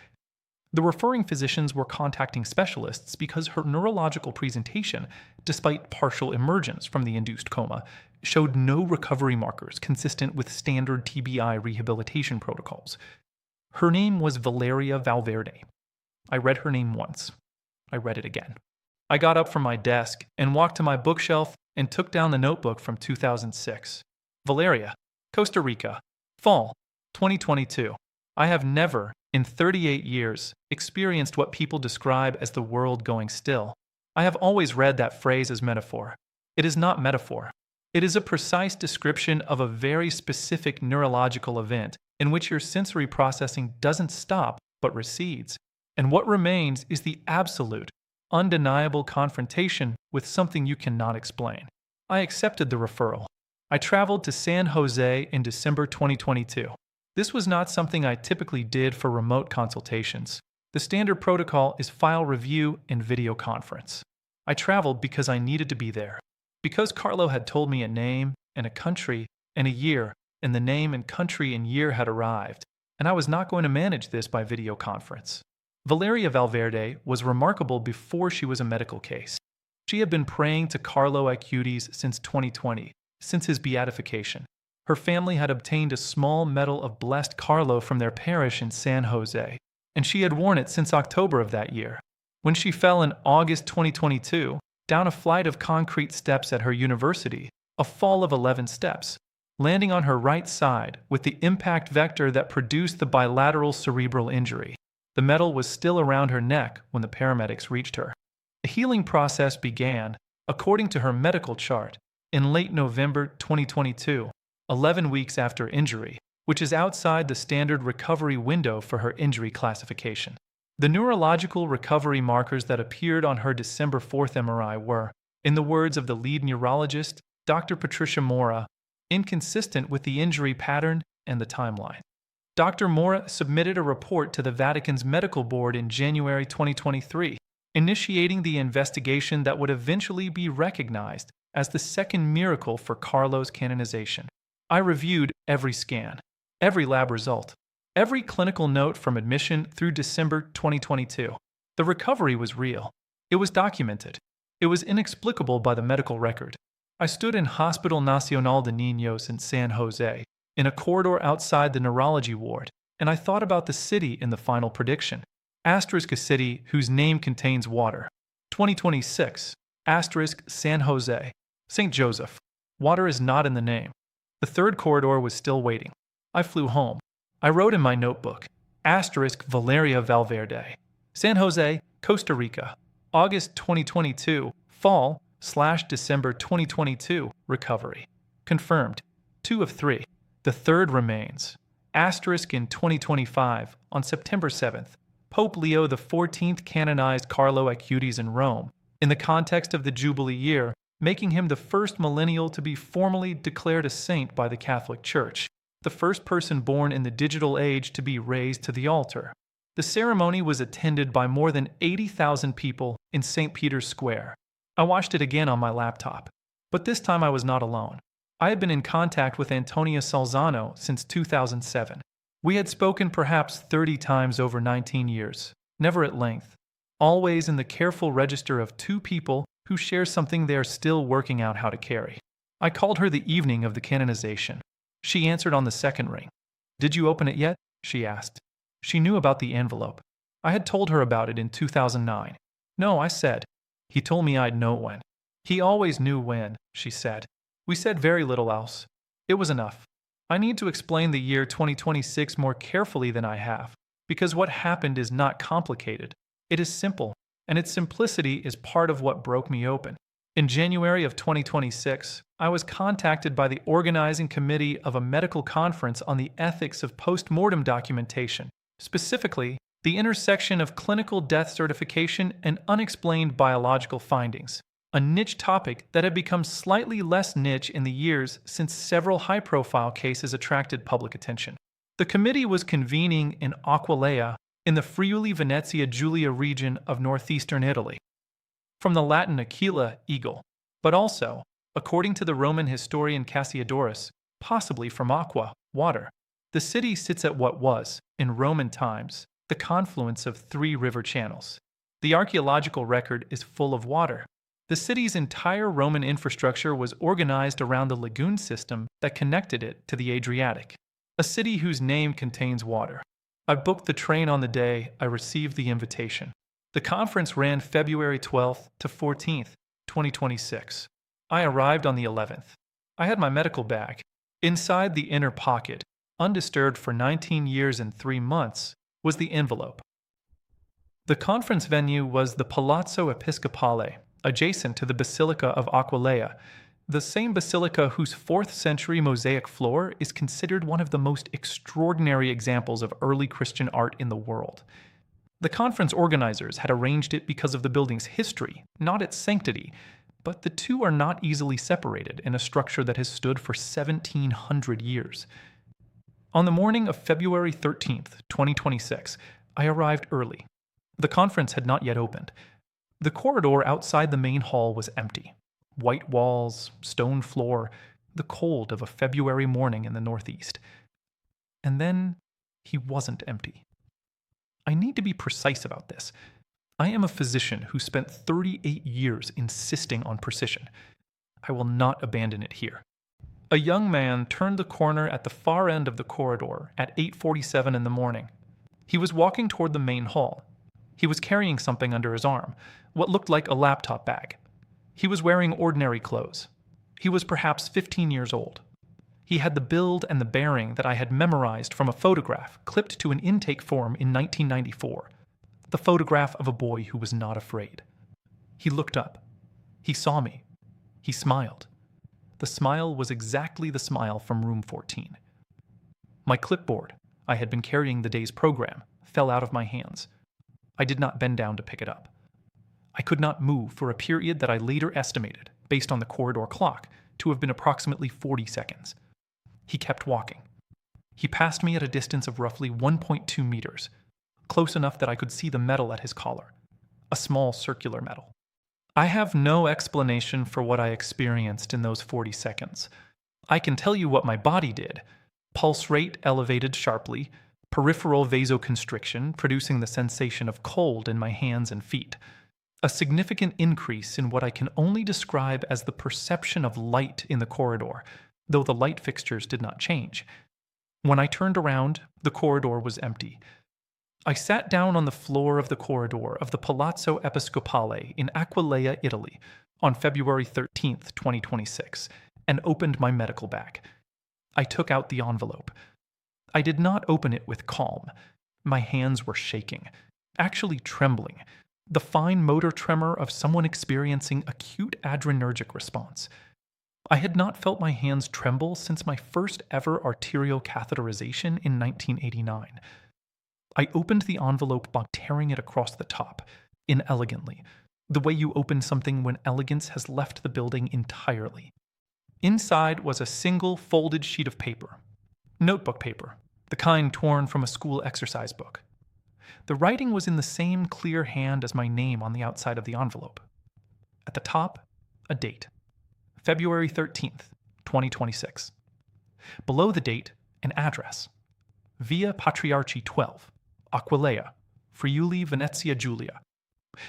The referring physicians were contacting specialists because her neurological presentation, despite partial emergence from the induced coma, showed no recovery markers consistent with standard TBI rehabilitation protocols. Her name was Valeria Valverde. I read her name once. I read it again. I got up from my desk and walked to my bookshelf and took down the notebook from 2006. Valeria, Costa Rica, fall, 2022. I have never, in 38 years, experienced what people describe as the world going still. I have always read that phrase as metaphor. It is not metaphor. It is a precise description of a very specific neurological event in which your sensory processing doesn't stop but recedes, and what remains is the absolute, undeniable confrontation with something you cannot explain. I accepted the referral. I traveled to San Jose in December 2022. This was not something I typically did for remote consultations. The standard protocol is file review and video conference. I traveled because I needed to be there. Because Carlo had told me a name and a country and a year, and the name and country and year had arrived, and I was not going to manage this by video conference. Valeria Valverde was remarkable before she was a medical case. She had been praying to Carlo Acutis since 2020, since his beatification. Her family had obtained a small medal of Blessed Carlo from their parish in San Jose, and she had worn it since October of that year. When she fell in August 2022, down a flight of concrete steps at her university, a fall of 11 steps, landing on her right side with the impact vector that produced the bilateral cerebral injury. The medal was still around her neck when the paramedics reached her. The healing process began, according to her medical chart, in late November 2022, 11 weeks after injury, which is outside the standard recovery window for her injury classification. The neurological recovery markers that appeared on her December 4th MRI were, in the words of the lead neurologist, Dr. Patricia Mora, inconsistent with the injury pattern and the timeline. Dr. Mora submitted a report to the Vatican's medical board in January 2023, initiating the investigation that would eventually be recognized as the second miracle for Carlo's canonization. I reviewed every scan, every lab result, every clinical note from admission through December 2022. The recovery was real. It was documented. It was inexplicable by the medical record. I stood in Hospital Nacional de Niños in San Jose, in a corridor outside the neurology ward, and I thought about the city in the final prediction. Asterisk a city whose name contains water. 2026. Asterisk San Jose. St. Joseph. Water is not in the name. The third corridor was still waiting. I flew home. I wrote in my notebook, asterisk Valeria Valverde. San Jose, Costa Rica. August 2022. Fall/December 2022. Recovery. Confirmed. 2 of 3. The third remains. Asterisk in 2025, on September 7th, Pope Leo XIV canonized Carlo Acutis in Rome, in the context of the Jubilee year, making him the first millennial to be formally declared a saint by the Catholic Church, the first person born in the digital age to be raised to the altar. The ceremony was attended by more than 80,000 people in St. Peter's Square. I watched it again on my laptop, but this time I was not alone. I had been in contact with Antonia Salzano since 2007. We had spoken perhaps 30 times over 19 years, never at length, always in the careful register of two people who share something they are still working out how to carry. I called her the evening of the canonization. She answered on the second ring. "Did you open it yet?" she asked. She knew about the envelope. I had told her about it in 2009. "No," I said. "He told me I'd know when." "He always knew when," she said. We said very little else. It was enough. I need to explain the year 2026 more carefully than I have, because what happened is not complicated. It is simple, and its simplicity is part of what broke me open. In January of 2026, I was contacted by the organizing committee of a medical conference on the ethics of post-mortem documentation, specifically the intersection of clinical death certification and unexplained biological findings, a niche topic that had become slightly less niche in the years since several high-profile cases attracted public attention. The committee was convening in Aquileia, in the Friuli Venezia Giulia region of northeastern Italy. From the Latin aquila, eagle, but also, according to the Roman historian Cassiodorus, possibly from aqua, water. The city sits at what was, in Roman times, the confluence of 3 river channels. The archaeological record is full of water. The city's entire Roman infrastructure was organized around the lagoon system that connected it to the Adriatic, a city whose name contains water. I booked the train on the day I received the invitation. The conference ran February 12th to 14th, 2026. I arrived on the 11th. I had my medical bag. Inside the inner pocket, undisturbed for 19 years and 3 months, was the envelope. The conference venue was the Palazzo Episcopale, adjacent to the Basilica of Aquileia, the same basilica whose 4th century mosaic floor is considered one of the most extraordinary examples of early Christian art in the world. The conference organizers had arranged it because of the building's history, not its sanctity, but the two are not easily separated in a structure that has stood for 1,700 years. On the morning of February 13th, 2026, I arrived early. The conference had not yet opened. The corridor outside the main hall was empty. White walls, stone floor, the cold of a February morning in the Northeast. And then he wasn't empty. I need to be precise about this. I am a physician who spent 38 years insisting on precision. I will not abandon it here. A young man turned the corner at the far end of the corridor at 8:47 in the morning. He was walking toward the main hall. He was carrying something under his arm, what looked like a laptop bag. He was wearing ordinary clothes. He was perhaps 15 years old. He had the build and the bearing that I had memorized from a photograph clipped to an intake form in 1994. The photograph of a boy who was not afraid. He looked up. He saw me. He smiled. The smile was exactly the smile from room 14. My clipboard, I had been carrying the day's program, fell out of my hands. I did not bend down to pick it up. I could not move for a period that I later estimated, based on the corridor clock, to have been approximately 40 seconds. He kept walking. He passed me at a distance of roughly 1.2 meters, close enough that I could see the metal at his collar, a small circular metal. I have no explanation for what I experienced in those 40 seconds. I can tell you what my body did. Pulse rate elevated sharply, peripheral vasoconstriction producing the sensation of cold in my hands and feet. A significant increase in what I can only describe as the perception of light in the corridor, though the light fixtures did not change. When I turned around, the corridor was empty. I sat down on the floor of the corridor of the Palazzo Episcopale in Aquileia, Italy, on February 13th, 2026, and opened my medical bag. I took out the envelope. I did not open it with calm. My hands were shaking, actually trembling, the fine motor tremor of someone experiencing acute adrenergic response. I had not felt my hands tremble since my first ever arterial catheterization in 1989. I opened the envelope by tearing it across the top, inelegantly, the way you open something when elegance has left the building entirely. Inside was a single folded sheet of paper, notebook paper, the kind torn from a school exercise book. The writing was in the same clear hand as my name on the outside of the envelope. At the top, a date, February 13th, 2026. Below the date, an address, Via Patriarchi 12, Aquileia, Friuli, Venezia Giulia,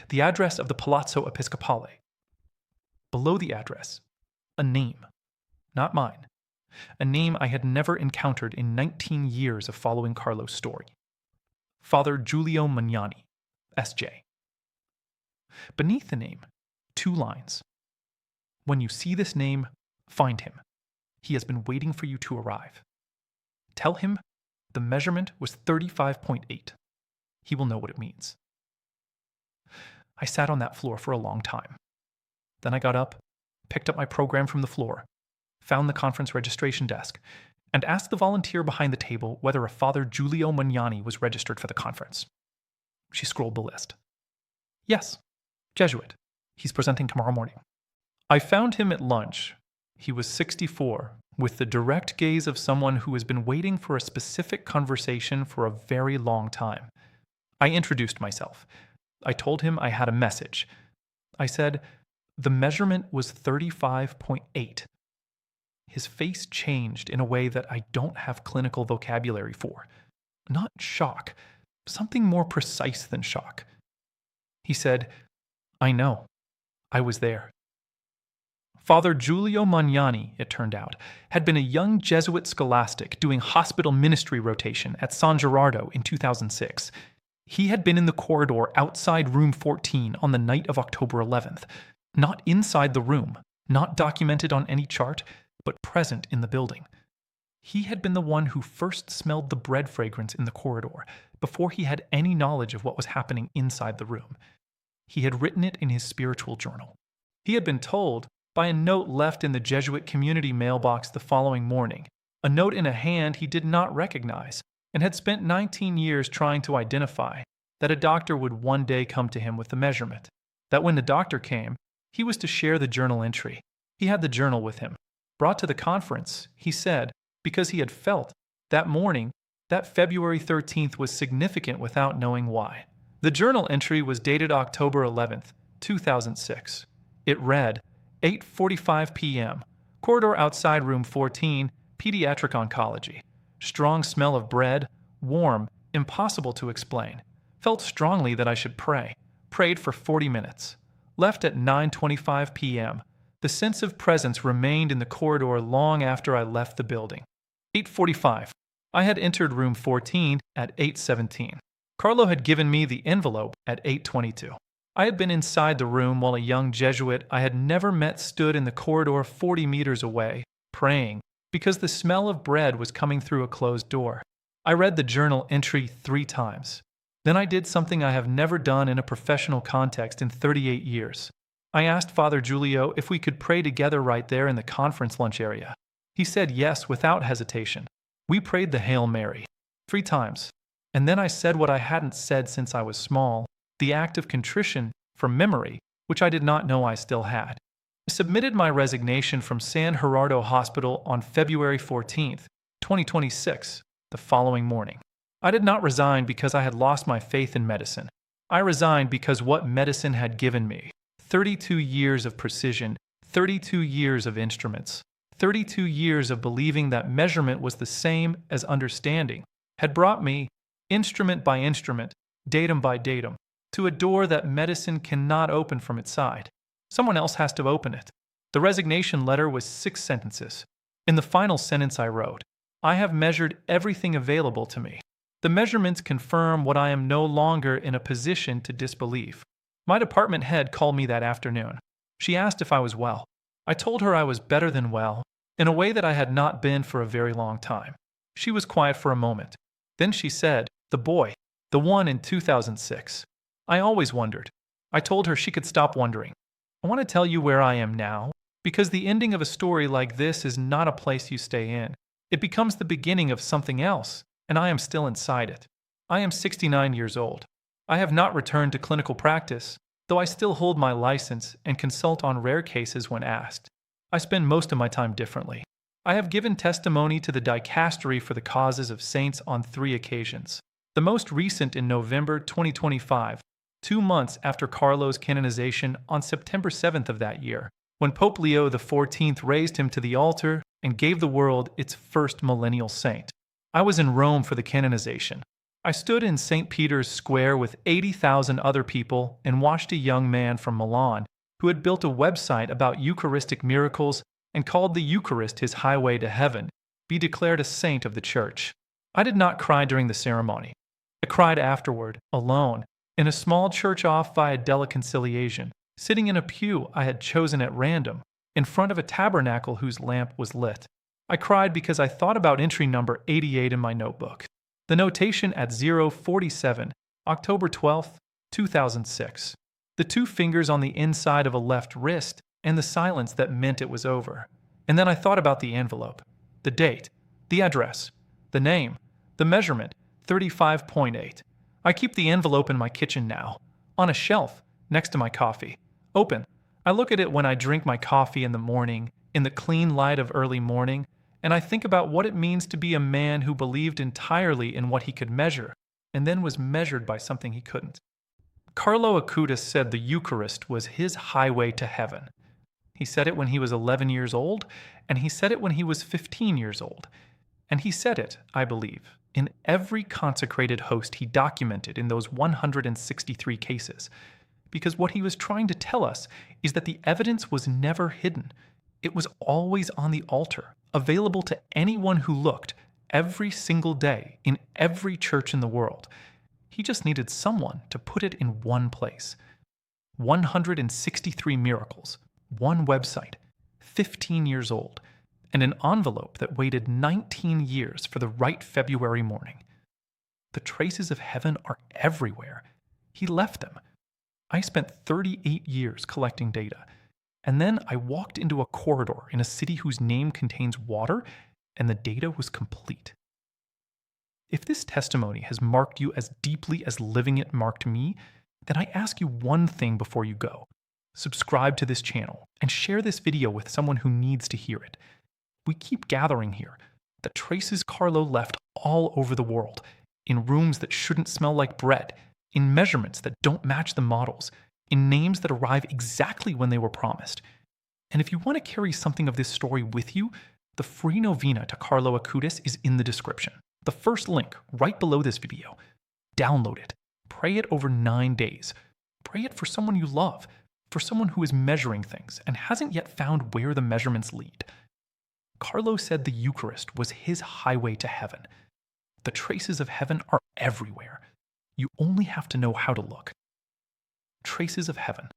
the address of the Palazzo Episcopale. Below the address, a name, not mine, a name I had never encountered in 19 years of following Carlo's story. Father Giulio Magnani, S.J. Beneath the name, 2 lines. When you see this name, find him. He has been waiting for you to arrive. Tell him the measurement was 35.8. He will know what it means. I sat on that floor for a long time. Then I got up, picked up my program from the floor, found the conference registration desk, and asked the volunteer behind the table whether a Father Giulio Magnani was registered for the conference. She scrolled the list. Yes, Jesuit. He's presenting tomorrow morning. I found him at lunch. He was 64, with the direct gaze of someone who has been waiting for a specific conversation for a very long time. I introduced myself. I told him I had a message. I said, the measurement was 35.8. His face changed in a way that I don't have clinical vocabulary for. Not shock, something more precise than shock. He said, I know. I was there. Father Giulio Magnani, it turned out, had been a young Jesuit scholastic doing hospital ministry rotation at San Gerardo in 2006. He had been in the corridor outside room 14 on the night of October 11th, not inside the room, not documented on any chart, but present in the building. He had been the one who first smelled the bread fragrance in the corridor before he had any knowledge of what was happening inside the room. He had written it in his spiritual journal. He had been told by a note left in the Jesuit community mailbox the following morning, a note in a hand he did not recognize and had spent 19 years trying to identify, that a doctor would one day come to him with the measurement, that when the doctor came, he was to share the journal entry. He had the journal with him. Brought to the conference, he said, because he had felt that morning that February 13th was significant without knowing why. The journal entry was dated October 11th, 2006. It read, 8:45 p.m., corridor outside room 14, pediatric oncology. Strong smell of bread, warm, impossible to explain. Felt strongly that I should pray. Prayed for 40 minutes. Left at 9:25 p.m. The sense of presence remained in the corridor long after I left the building. 8:45. I had entered room 14 at 8:17. Carlo had given me the envelope at 8:22. I had been inside the room while a young Jesuit I had never met stood in the corridor 40 meters away, praying, because the smell of bread was coming through a closed door. I read the journal entry 3 times. Then I did something I have never done in a professional context in 38 years. I asked Father Giulio if we could pray together right there in the conference lunch area. He said yes without hesitation. We prayed the Hail Mary 3 times. And then I said what I hadn't said since I was small, the act of contrition from memory, which I did not know I still had. I submitted my resignation from San Gerardo Hospital on February 14, 2026, the following morning. I did not resign because I had lost my faith in medicine. I resigned because what medicine had given me, 32 years of precision, 32 years of instruments, 32 years of believing that measurement was the same as understanding, had brought me, instrument by instrument, datum by datum, to a door that medicine cannot open from its side. Someone else has to open it. The resignation letter was 6 sentences. In the final sentence I wrote, I have measured everything available to me. The measurements confirm what I am no longer in a position to disbelieve. My department head called me that afternoon. She asked if I was well. I told her I was better than well, in a way that I had not been for a very long time. She was quiet for a moment. Then she said, "The boy, the one in 2006. I always wondered." I told her she could stop wondering. I want to tell you where I am now, because the ending of a story like this is not a place you stay in. It becomes the beginning of something else, and I am still inside it. I am 69 years old. I have not returned to clinical practice, though I still hold my license and consult on rare cases when asked. I spend most of my time differently. I have given testimony to the dicastery for the causes of saints on 3 occasions. The most recent in November 2025, 2 months after Carlo's canonization on September 7th of that year, when Pope Leo XIV raised him to the altar and gave the world its first millennial saint. I was in Rome for the canonization. I stood in St. Peter's Square with 80,000 other people and watched a young man from Milan who had built a website about Eucharistic miracles and called the Eucharist his highway to heaven, be declared a saint of the Church. I did not cry during the ceremony. I cried afterward, alone, in a small church off via Della Conciliation, sitting in a pew I had chosen at random, in front of a tabernacle whose lamp was lit. I cried because I thought about entry number 88 in my notebook. The notation at 047, October 12, 2006. The 2 fingers on the inside of a left wrist, and the silence that meant it was over. And then I thought about the envelope, the date, the address, the name, the measurement, 35.8. I keep the envelope in my kitchen now, on a shelf, next to my coffee. Open. I look at it when I drink my coffee in the morning, in the clean light of early morning, and I think about what it means to be a man who believed entirely in what he could measure, and then was measured by something he couldn't. Carlo Acutis said the Eucharist was his highway to heaven. He said it when he was 11 years old, and he said it when he was 15 years old. And he said it, I believe, in every consecrated host he documented in those 163 cases. Because what he was trying to tell us is that the evidence was never hidden. It was always on the altar, available to anyone who looked, every single day, in every church in the world. He just needed someone to put it in one place. 163 miracles, 1 website, 15 years old, and an envelope that waited 19 years for the right February morning. The traces of heaven are everywhere. He left them. I spent 38 years collecting data, and then I walked into a corridor in a city whose name contains water, and the data was complete. If this testimony has marked you as deeply as living it marked me, then I ask you one thing before you go. Subscribe to this channel and share this video with someone who needs to hear it. We keep gathering here. The traces Carlo left all over the world, in rooms that shouldn't smell like bread, in measurements that don't match the models, in names that arrive exactly when they were promised. And if you want to carry something of this story with you, the free novena to Carlo Acutis is in the description. The first link right below this video. Download it. Pray it over 9 days. Pray it for someone you love, for someone who is measuring things and hasn't yet found where the measurements lead. Carlo said the Eucharist was his highway to heaven. The traces of heaven are everywhere. You only have to know how to look. Traces of heaven.